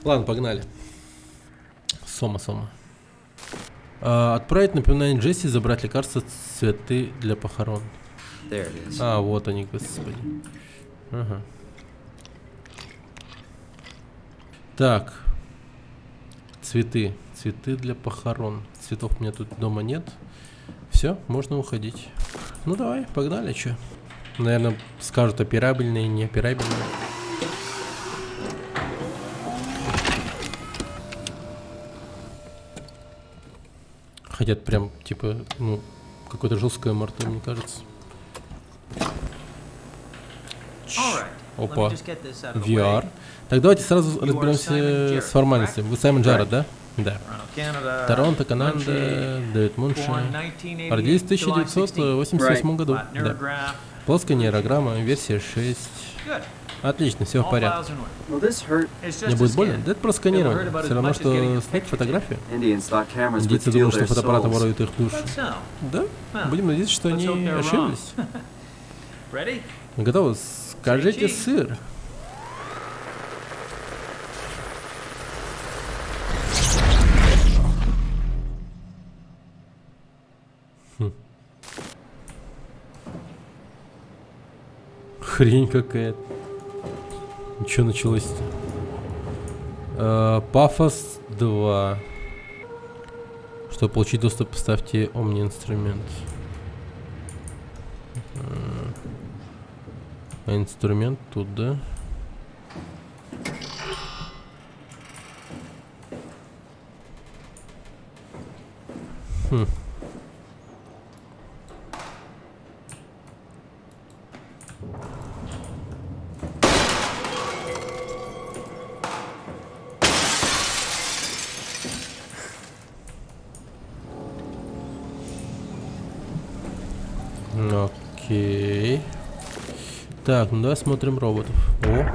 Ладно, погнали. Сома. Отправить напоминание Джесси забрать лекарства, цветы для похорон. А, вот они, господи. Ага. Так. Цветы. Цветы для похорон. Цветов у меня тут дома нет. Все, можно уходить. Ну давай, погнали, чё. Наверное, скажут операбельные, неоперабельные. Хотят прям, типа, ну, какое-то жесткое морто, мне кажется. Опа. VR. Так, давайте сразу разберемся с формальностями. Вы Саймон Джаред, да? Да. Торонто, Канада, Дэвид Мунши. Родились в 1988 году. Да. Плоская нейрограмма, версия 6. Отлично, все в порядке. Мне будет больно? Да это просто сканирование. Все равно, что снять фотографию. Индийцы думают, что фотоаппараты воруют их души. Да? Будем надеяться, что они ошиблись. Готовы? Скажите сыр. Хрень какая-то. Что началось-то? Пафос 2. Чтобы получить доступ, поставьте Omni инструмент. А инструмент тут, да? Окей. Так, ну давай смотрим роботов. О.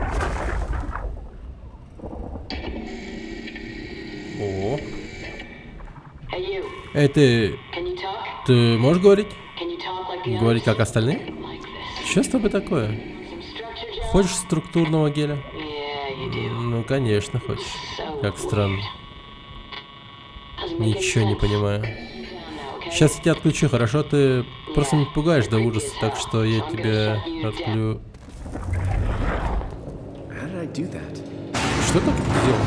Эй, ты можешь говорить? Говорить как остальные? Что с тобой такое? Хочешь структурного геля? Ну, конечно, хочешь. Как странно. Ничего не понимаю. Сейчас я тебя отключу, хорошо? Ты просто не пугаешь до ужаса, так что я тебя отключу. Что ты сделал?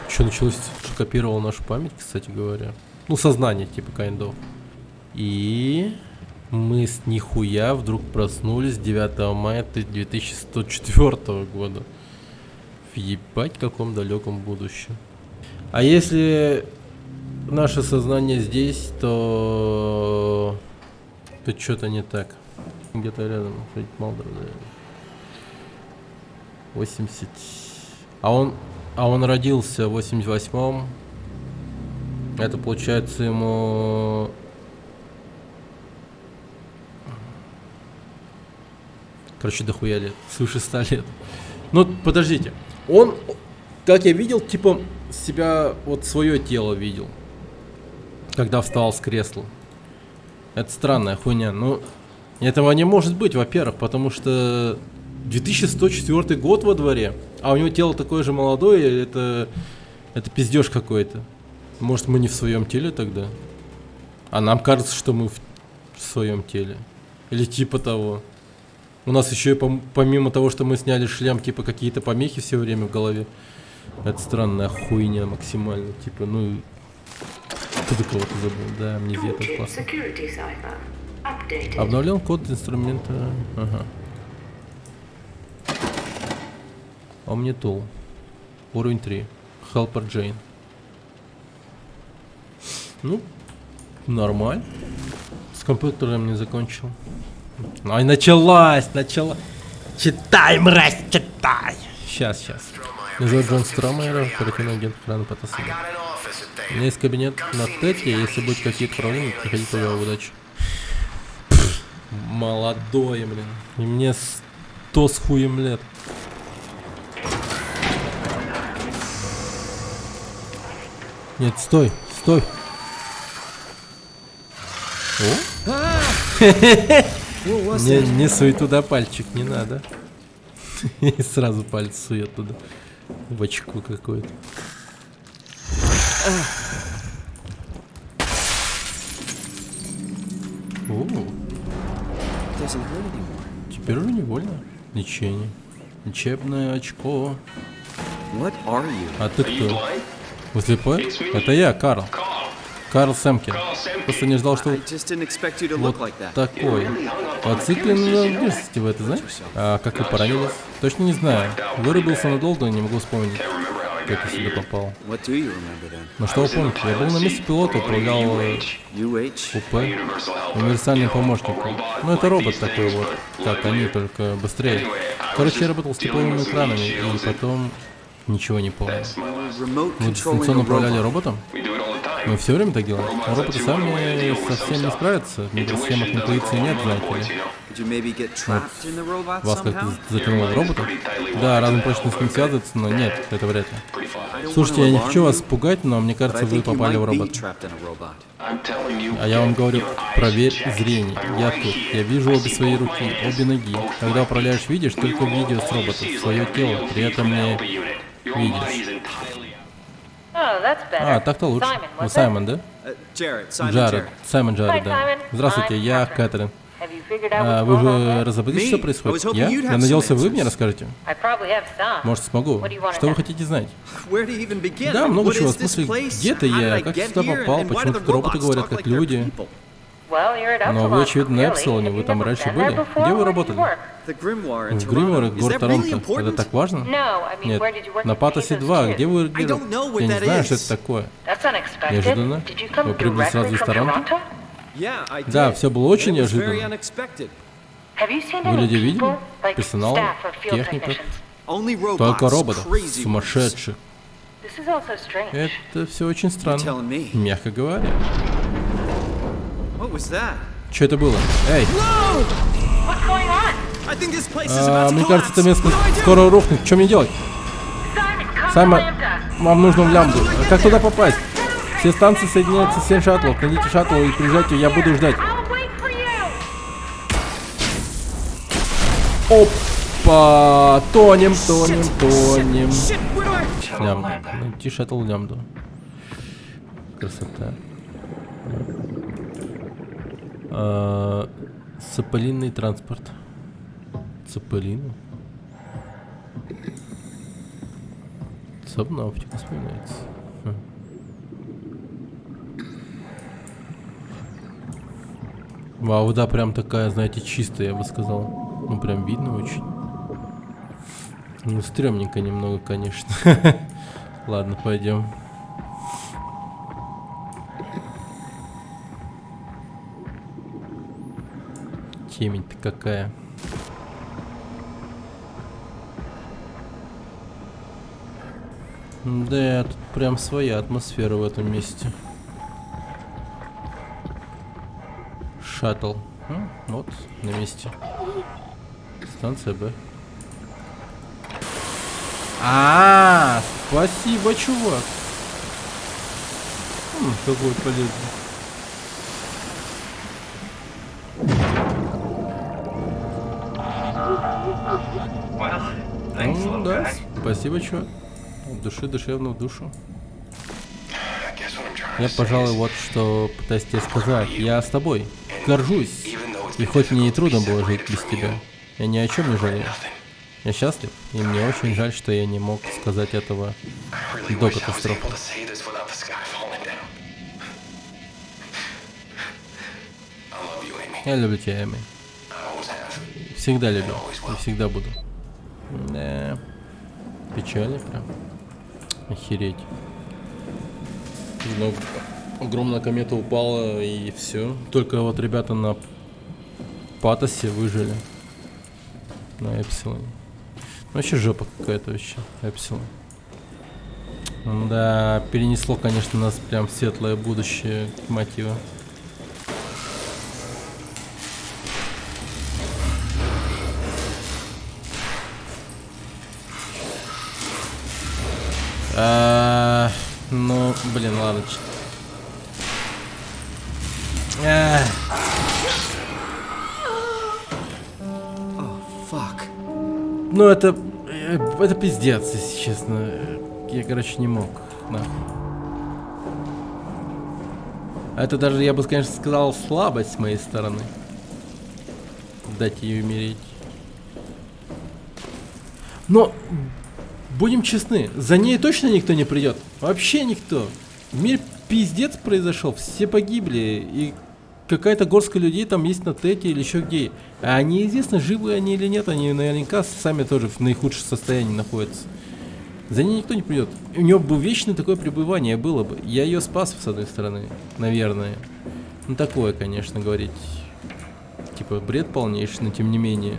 Что началось? Что копировал нашу память, кстати говоря. Ну, сознание, типа, kind of. И мы с нихуя вдруг проснулись 9 мая 2104 года. Въебать, в каком далеком будущем. А если наше сознание здесь, то тут что-то не так. Где-то рядом. Малдер, 80. А он родился в 88-м. Это получается ему... Короче, дохуя лет. Свыше 100 лет. Ну, подождите. Он, как я видел, типа, себя, вот свое тело видел. Когда встал с кресла. Это странная хуйня. Ну, этого не может быть, во-первых, потому что 2104 год во дворе, а у него тело такое же молодое, это пиздеж какой-то. Может, мы не в своем теле тогда? А нам кажется, что мы в своем теле. Или типа того. У нас еще и помимо того, что мы сняли шлем, типа какие-то помехи все время в голове. Это странная хуйня максимально. Типа, ну... Кто-то кого-то забыл. Да, амнезия, это классно. Обновлен код инструмента. Ага. Omnitool. Уровень 3. Helper Jane. Ну, нормально. С компьютером не закончил. Ай, началась. Читай, мразь, читай. Сейчас. Меня зовут Джон Стромейер, оперативный агент охраны Паттасона. У меня есть кабинет на Тете, если будут какие-то проблемы, приходите туда, удачи. Молодой, блин. И мне 100 с хуем лет. Нет, стой, стой. Не суй туда пальчик, не надо. И сразу палец сует туда. В очко какое-то. Теперь уже не больно. Лечение. Лечебное очко. А ты кто? Вы слепой? Это я, Карл. Карл Сэмкин. Просто не ждал, что вот такой. Зациклен на близости, вы это знаете? А как вы поранились? Точно не знаю. Вырубился надолго, не могу вспомнить, как я сюда попал. Ну что вы помните? Я был на месте пилота, управлял УП, универсальным помощником. Ну это робот такой вот, как они, только быстрее. Короче, я работал с тепловыми экранами, и потом ничего не помню. Вы дистанционно управляли роботом? Мы все время так делаем. Но роботы сами совсем не справятся. В микросхемах интуиции нет, знаете ли. Вот. Вас как-то затянуло в робота? Да, разум прочно с ним связывается, но нет, это вряд ли. Слушайте, я не хочу вас пугать, но мне кажется, вы попали в робота. А я вам говорю, проверь зрение. Я тут. Я вижу обе свои руки, обе ноги. Когда управляешь, видишь только видео с робота, свое тело. При этом не видишь. А, так-то лучше. Вы Саймон, да? Джаред. Саймон Джаред, да. Здравствуйте, я Кэтрин. Вы уже разобрались, что происходит? Я надеялся, вы мне расскажете. Может, смогу. Что вы хотите знать? Да, много чего. В смысле, где-то я, как сюда попал, почему тут роботы говорят, как люди. Но вы, очевидно, на Эпсилоне, вы там раньше были? Где вы работали? В Гримуоре, город Торонто. Это так важно? Нет. На Патосе 2. Где вы? Я не знаю, что это такое. Неожиданно. Вы прибыли сразу из Торонто? Да, все было очень неожиданно. Вы людей видели? Персонал, техников? Только роботов. Сумасшедших. Это все очень странно. Мягко говоря. Что это было? Эй! Мне кажется, это место скоро рухнет. Что мне делать? Саймон, вам нужно в лямбду. А как туда попасть? Все станции соединяются с 7 шаттлов. Найдите шаттл и приезжайте, я буду ждать. Опа! Тонем. Лямбду. Найти шаттл в лямбду. Красота. Цепелинный транспорт. Цепелину? Сабнавтика вспоминается. Вау, вода прям такая, знаете, чистая, я бы сказал. Ну, прям видно очень. Ну, стрёмненько немного, конечно. Ладно, пойдем. Темень-то какая. Да, тут прям своя атмосфера в этом месте. Шаттл. Вот, на месте. Станция Б. Спасибо, чувак. Какой полезный. Ну да, спасибо, чувак. От души, душевно в душу. Я, пожалуй, вот что пытаюсь тебе сказать. Я с тобой. Горжусь. И хоть мне и трудно было жить без тебя, я ни о чем не жалею. Я счастлив, и мне очень жаль, что я не мог сказать этого до катастрофы. Я люблю тебя, Эми. Всегда любил и всегда буду. Да. Печально прям. Охереть. Но огромная комета упала и все. Только вот ребята на Патосе выжили. На Эпсилоне. Вообще жопа какая-то вообще. Эпсилон. Да, перенесло, конечно, нас прям в светлое будущее, мать его. Ну, блин, ладно. Ну, это пиздец, если честно. Я, короче, не мог. Нахуй. Это даже, я бы, конечно, сказал, слабость с моей стороны. Дать ей умереть. Но, будем честны, за ней точно никто не придет. Вообще никто. В мире пиздец произошел, все погибли. И какая-то горстка людей там есть на Тете или еще где. А неизвестно, живы они или нет. Они наверняка сами тоже в наихудшем состоянии находятся. За ней никто не придет. У нее бы вечное такое пребывание было бы. Я ее спас, с одной стороны, наверное. Ну, такое, конечно, говорить. Типа, бред полнейший, но тем не менее.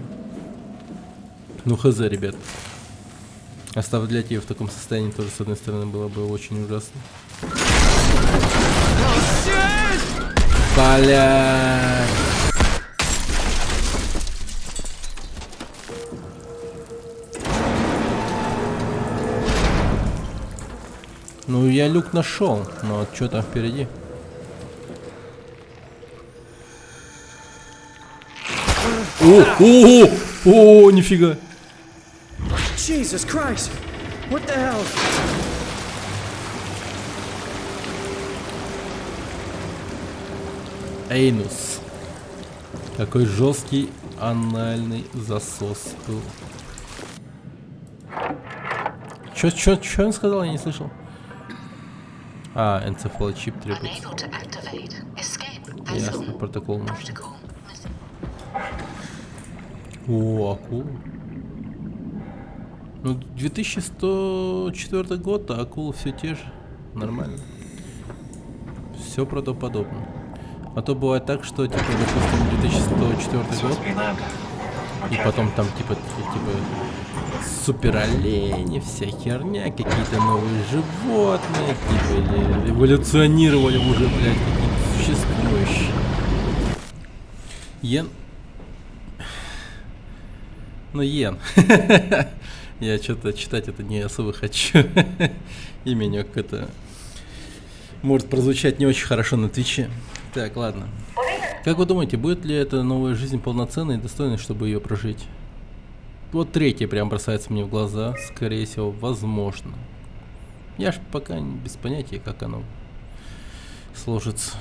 Ну, хз, ребят. Оставлять ее в таком состоянии тоже, с одной стороны, было бы очень ужасно. Бля. Ну, я люк нашел, но что там впереди? О, нифига. Jesus Christ! What the hell? Эйнус. Какой жесткий анальный засос был. Чё он сказал? Я не слышал. А, энцефалочип требуется. Ясно, протокол нужен. О, акула. Ну, 2104 год, а акулы все те же. Нормально. Все правдоподобно. А то бывает так, что, типа, допустим, 2104 год, и потом там, типа супер олени, вся херня, какие-то новые животные, типа, или эволюционировали уже, блядь, какие-то существующие. Йен. Ну, Йен. Я что-то читать это не особо хочу. Имя не как-то может прозвучать не очень хорошо на Твиче. Так, ладно. Как вы думаете, будет ли эта новая жизнь полноценной и достойной, чтобы ее прожить? Вот третье прям бросается мне в глаза. Скорее всего, возможно. Я ж пока без понятия, как оно сложится.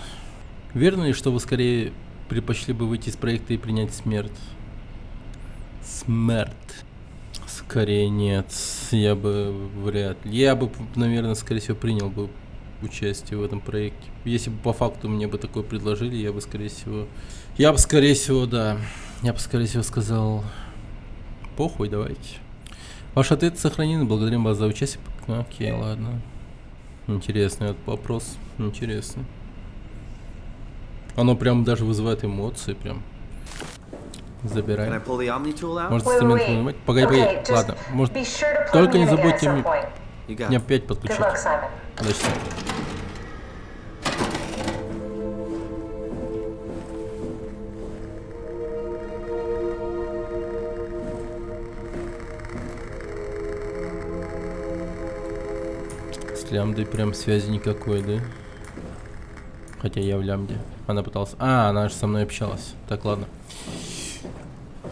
Верно ли, что вы скорее предпочли бы выйти из проекта и принять смерть? Смерть. Скорее нет. Я бы вряд ли. Я бы, наверное, скорее всего, принял бы участие в этом проекте. Если бы по факту мне бы такое предложили, я бы, скорее всего, да. Я бы, скорее всего, сказал: похуй, давайте. Ваш ответ сохранен. Благодарим вас за участие. Окей, ладно. Интересный этот вопрос. Интересно. Оно прям даже вызывает эмоции, прям. Забирай. Может, инструмент вынимать? Погоди. Ладно. Может, только не забудьте мне опять подключить. Удачи. С лямбдой прям связи никакой, да? Хотя я в лямбде. Она пыталась... А, она же со мной общалась. Так, ладно.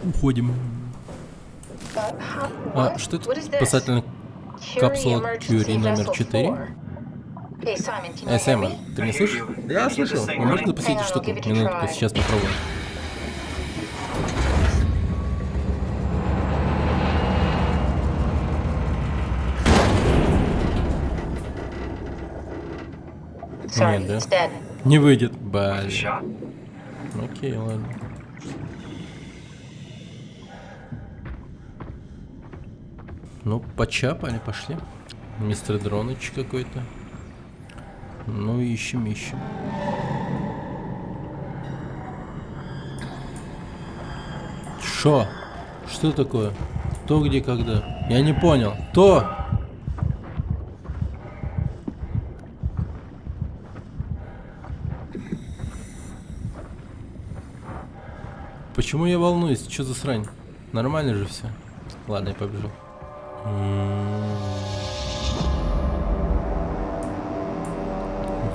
Уходим. А, что это? Спасательная капсула Кьюри номер 4. Эй, Саймон, ты меня слышишь? Да, слышал. Вы можете запустить эту штуку? Минутку, сейчас попробуем. Нет, да? Не выйдет. Блин. Окей, ладно. Ну, почапали, пошли. Мистер Дроныч какой-то. Ну, ищем. Шо? Что такое? Кто, где, когда? Я не понял. Кто? Почему я волнуюсь? Что за срань? Нормально же все. Ладно, я побежал.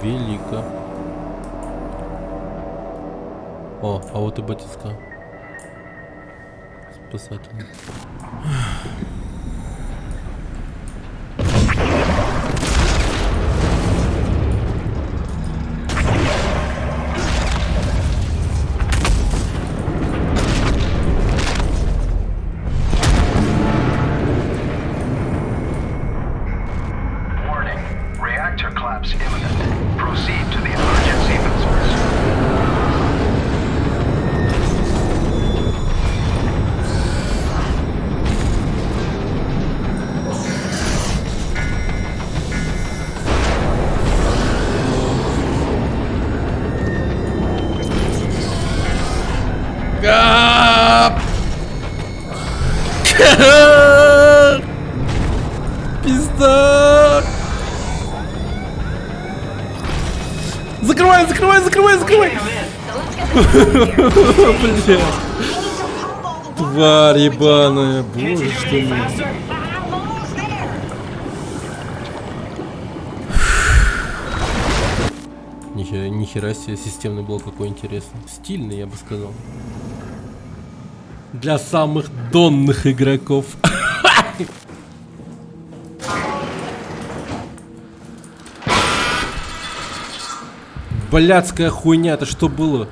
велико. О, а вот и батиска. Спасательный. Warning. Reactor collapse imminent. Proceed to the emergency vessels. Пизда! Закрывай, закрывай, закрывай, закрывай! Блин. Тварь ебаная, боже что ты. Нихера себе, системный блок какой интересный. Стильный, я бы сказал. Для самых донных игроков. Блядская хуйня, это что было?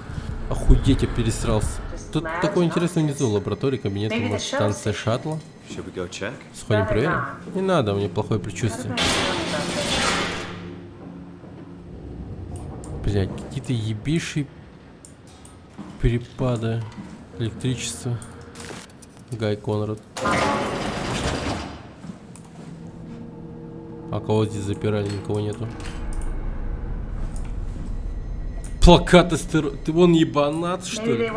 Охуеть, я пересрался. Тут такой интересный внизу лаборатории, кабинет, может, станция шаттла. Should we go check? Сходим проверим? Не надо, у меня плохое предчувствие. Блядь, какие-то ебейшие перепады электричества. Гай Конрад. А кого здесь запирали? Никого нету. Плакаты ты вон ебанат, что ли?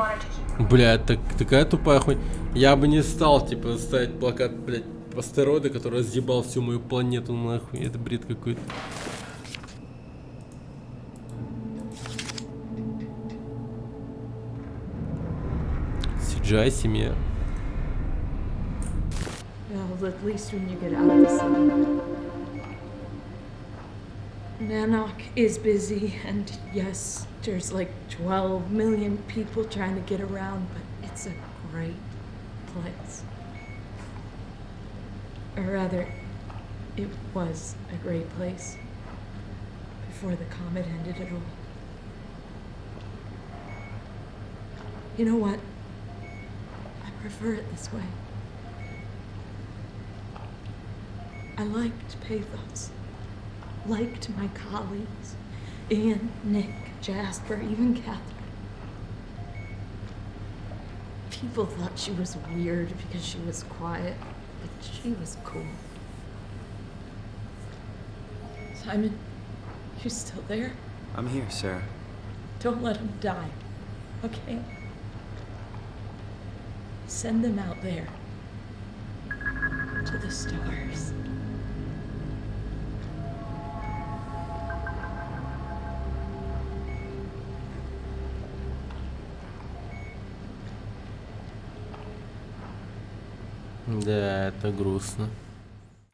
Блядь, такая тупая хуйня. Я бы не стал, типа, ставить плакат, блядь, астероида, который разъебал всю мою планету, нахуй. Это бред какой-то. CGI семья. Well, at least when you get out of the city. Nanook is busy, and yes, there's like 12 million people trying to get around, but it's a great place. Or rather, it was a great place before the comet ended it all. You know what? I prefer it this way. I liked Pathos. Liked my colleagues. Ian, Nick, Jasper, even Catherine. People thought she was weird because she was quiet, but she was cool. Simon, you still there? I'm here, Sarah. Don't let him die, okay? Send them out there. To the stars. Да, это грустно.